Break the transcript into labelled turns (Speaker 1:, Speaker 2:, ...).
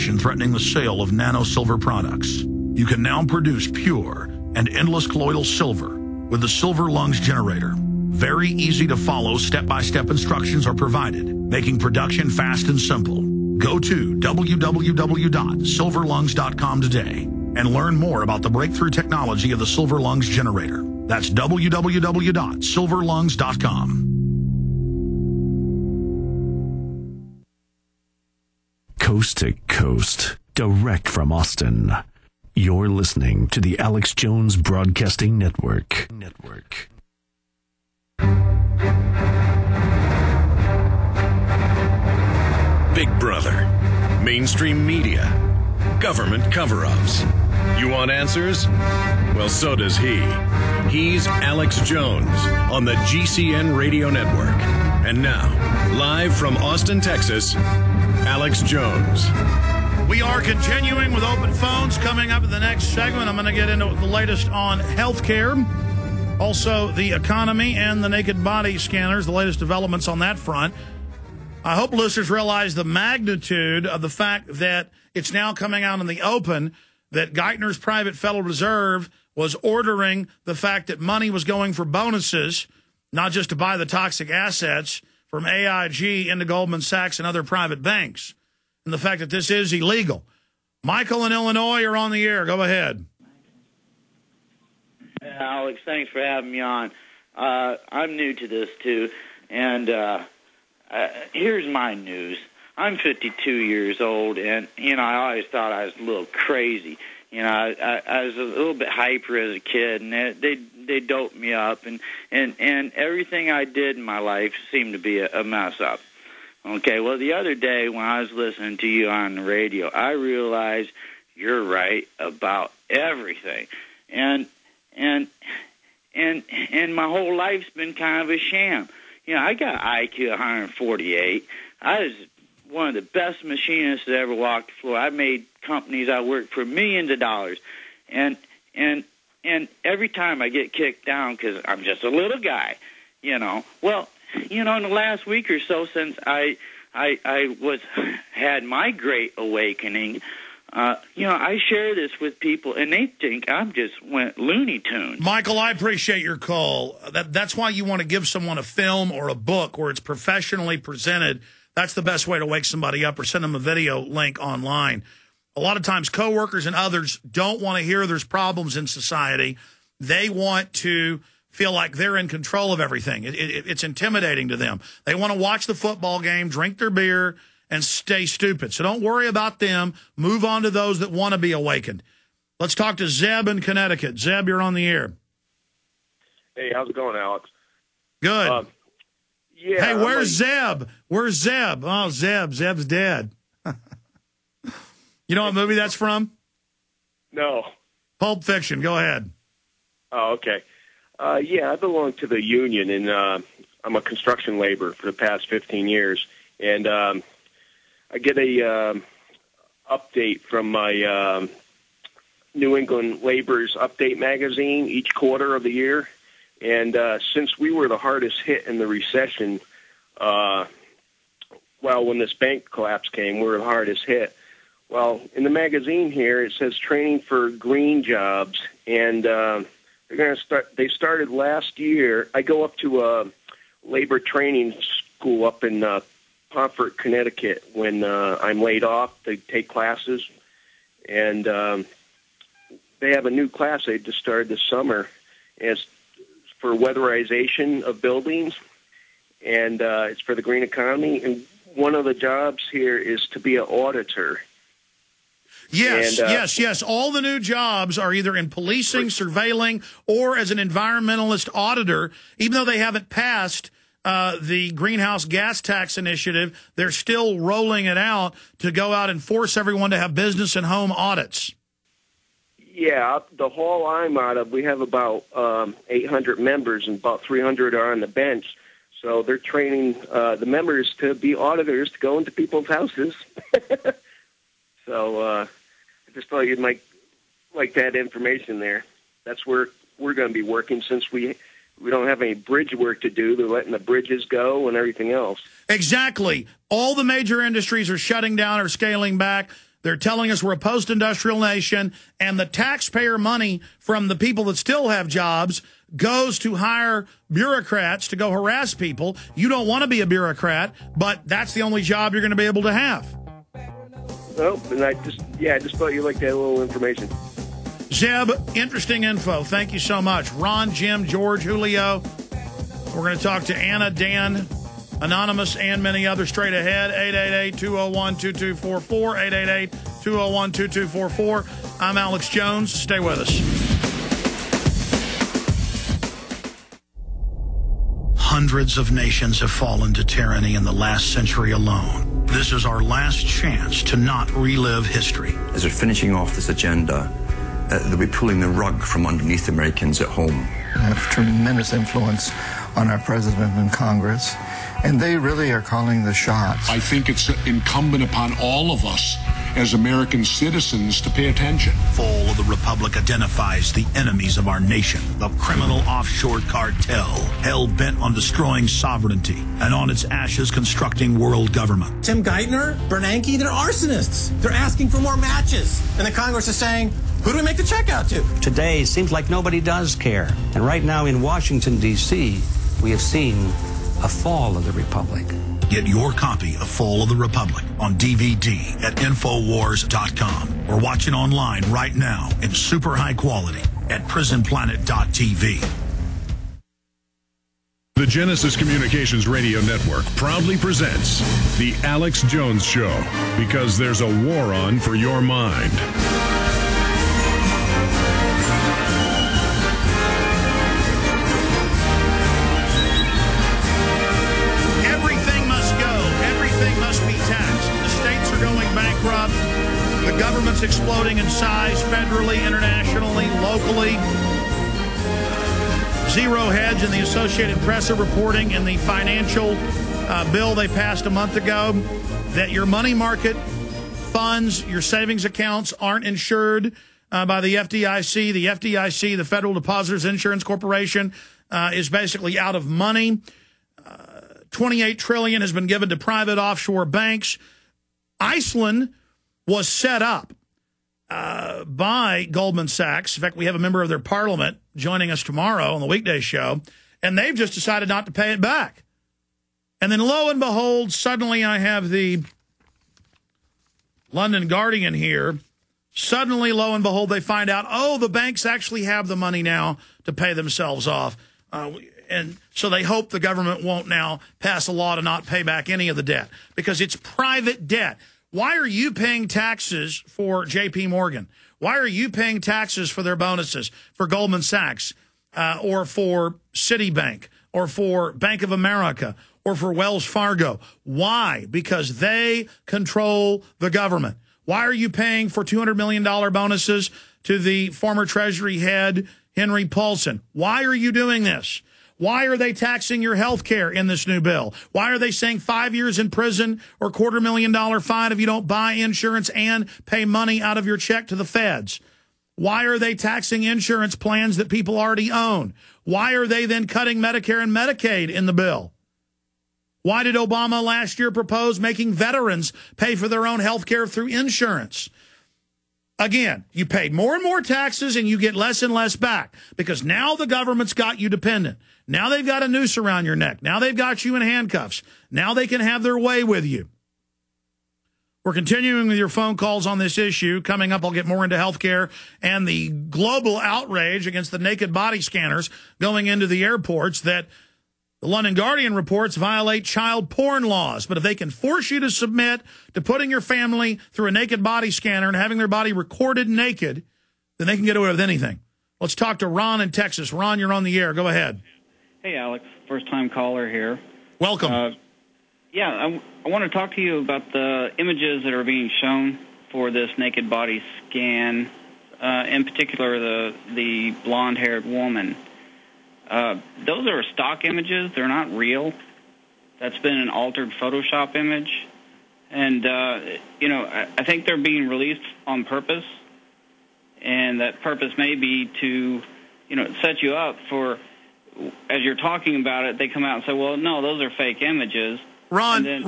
Speaker 1: legislation threatening the sale of nano-silver products. You can now produce pure and endless colloidal silver with the Silver Lungs generator. Very easy to follow step-by-step instructions are provided, making production fast and simple. Go to www.silverlungs.com today and learn more about the breakthrough technology of the Silver Lungs generator. That's www.silverlungs.com.
Speaker 2: Coast to coast, direct from Austin. You're listening to the Alex Jones Broadcasting Network.
Speaker 3: Big Brother, mainstream media, government cover-ups. You want answers? Well, so does he. He's Alex Jones on the GCN Radio Network. And now, live from Austin, Texas, Alex Jones.
Speaker 1: We are continuing with open phones. Coming up in the next segment, I'm going to get into the latest on healthcare, also the economy and the naked body scanners, the latest developments on that front. I hope listeners realize the magnitude of the fact that it's now coming out in the open that Geithner's private Federal Reserve was ordering the fact that money was going for bonuses, not just to buy the toxic assets, from AIG into Goldman Sachs and other private banks, and the fact that this is illegal. Michael in Illinois, you're on the air. Go ahead.
Speaker 4: Alex, thanks for having me on. I'm new to this, too, and here's my news. I'm 52 years old, and, I always thought I was a little crazy. I was a little bit hyper as a kid, and they doped me up, and everything I did in my life seemed to be a mess up. Okay, well, the other day when I was listening to you on the radio, I realized you're right about everything, and my whole life's been kind of a sham. I got IQ 148. I was one of the best machinists that ever walked the floor. I made companies I worked for millions of dollars, and every time I get kicked down because I'm just a little guy, Well, in the last week or so since I had my great awakening, I share this with people, and they think I'm just went Looney Tunes.
Speaker 1: Michael, I appreciate your call. That's why you want to give someone a film or a book where it's professionally presented. That's the best way to wake somebody up, or send them a video link online. A lot of times coworkers and others don't want to hear there's problems in society. They want to feel like they're in control of everything. It's intimidating to them. They want to watch the football game, drink their beer, and stay stupid. So don't worry about them. Move on to those that want to be awakened. Let's talk to Zeb in Connecticut. Zeb, you're on the air.
Speaker 5: Hey, how's it going, Alex?
Speaker 1: Good.
Speaker 5: Yeah.
Speaker 1: Hey, where's Zeb? Where's Zeb? Oh, Zeb's dead. You know what movie that's from?
Speaker 5: No.
Speaker 1: Pulp Fiction. Go ahead.
Speaker 5: Oh, okay. Yeah, I belong to the union, and I'm a construction laborer for the past 15 years. And I get a update from my New England Labor's Update magazine each quarter of the year. And since we were the hardest hit in the recession, when this bank collapse came, we were the hardest hit. Well, in the magazine here, it says training for green jobs, and they're going to start. They started last year. I go up to a labor training school up in Pomfret, Connecticut. When I'm laid off, they take classes, and they have a new class they just started this summer. It's for weatherization of buildings, and it's for the green economy. And one of the jobs here is to be an auditor.
Speaker 1: Yes, yes. All the new jobs are either in policing, surveilling, or as an environmentalist auditor. Even though they haven't passed the greenhouse gas tax initiative, they're still rolling it out to go out and force everyone to have business and home audits.
Speaker 5: Yeah, the hall I'm out of, we have about 800 members, and about 300 are on the bench. So they're training the members to be auditors to go into people's houses. So I just thought you'd like that information there. That's where we're going to be working, since we don't have any bridge work to do. They're letting the bridges go and everything else.
Speaker 1: Exactly. All the major industries are shutting down or scaling back. They're telling us we're a post-industrial nation, and the taxpayer money from the people that still have jobs goes to hire bureaucrats to go harass people. You don't want to be a bureaucrat, but that's the only job you're going to be able to have.
Speaker 5: Oh, and I just thought you'd like that little information.
Speaker 1: Zeb, interesting info. Thank you so much. Ron, Jim, George, Julio. We're going to talk to Anna, Dan, Anonymous, and many others straight ahead. 888-201-2244. 888-201-2244. I'm Alex Jones. Stay with us. Hundreds of nations have fallen to tyranny in the last century alone. This is our last chance to not relive history.
Speaker 6: As we're finishing off this agenda, they'll be pulling the rug from underneath Americans at home.
Speaker 7: They have tremendous influence on our president and Congress, and they really are calling the shots.
Speaker 8: I think it's incumbent upon all of us as American citizens to pay attention.
Speaker 1: Fall of the Republic identifies the enemies of our nation, the criminal offshore cartel, hell-bent on destroying sovereignty, and on its ashes constructing world government.
Speaker 9: Tim Geithner, Bernanke, they're arsonists. They're asking for more matches. And the Congress is saying, who do we make the check out to?
Speaker 10: Today, it seems like nobody does care. And right now in Washington, D.C., we have seen a fall of the Republic.
Speaker 1: Get your copy of Fall of the Republic on DVD at Infowars.com or watch it online right now in super high quality at prisonplanet.tv.
Speaker 3: The Genesis Communications Radio Network proudly presents The Alex Jones Show, because there's a war on for your mind.
Speaker 1: Bankrupt. The government's exploding in size federally, internationally, locally. Zero Hedge and the Associated Press are reporting in the financial bill they passed a month ago that your money market funds, your savings accounts aren't insured by the FDIC. The FDIC, the Federal Depositors Insurance Corporation, is basically out of money. $28 trillion has been given to private offshore banks. Iceland was set up by Goldman Sachs. In fact, we have a member of their parliament joining us tomorrow on the weekday show, and they've just decided not to pay it back. And then lo and behold, suddenly I have the London Guardian here. Suddenly, lo and behold, they find out, oh, the banks actually have the money now to pay themselves off. And so they hope the government won't now pass a law to not pay back any of the debt because it's private debt. Why are you paying taxes for J.P. Morgan? Why are you paying taxes for their bonuses, for Goldman Sachs, or for Citibank, or for Bank of America, or for Wells Fargo? Why? Because they control the government. Why are you paying for $200 million bonuses to the former Treasury head, Henry Paulson? Why are you doing this? Why are they taxing your health care in this new bill? Why are they saying 5 years in prison or $250,000 fine if you don't buy insurance and pay money out of your check to the feds? Why are they taxing insurance plans that people already own? Why are they then cutting Medicare and Medicaid in the bill? Why did Obama last year propose making veterans pay for their own health care through insurance? Again, you pay more and more taxes and you get less and less back because now the government's got you dependent. Now they've got a noose around your neck. Now they've got you in handcuffs. Now they can have their way with you. We're continuing with your phone calls on this issue. Coming up, I'll get more into healthcare and the global outrage against the naked body scanners going into the airports that the London Guardian reports violate child porn laws. But if they can force you to submit to putting your family through a naked body scanner and having their body recorded naked, then they can get away with anything. Let's talk to Ron in Texas. Ron, you're on the air. Go ahead.
Speaker 11: Hey, Alex. First-time caller here.
Speaker 1: Welcome.
Speaker 11: I want to talk to you about the images that are being shown for this naked body scan, in particular the blonde-haired woman. Those are stock images. They're not real. That's been an altered Photoshop image. And, I think they're being released on purpose. And that purpose may be to, set you up for, as you're talking about it, they come out and say, well, no, those are fake images.
Speaker 1: Ron,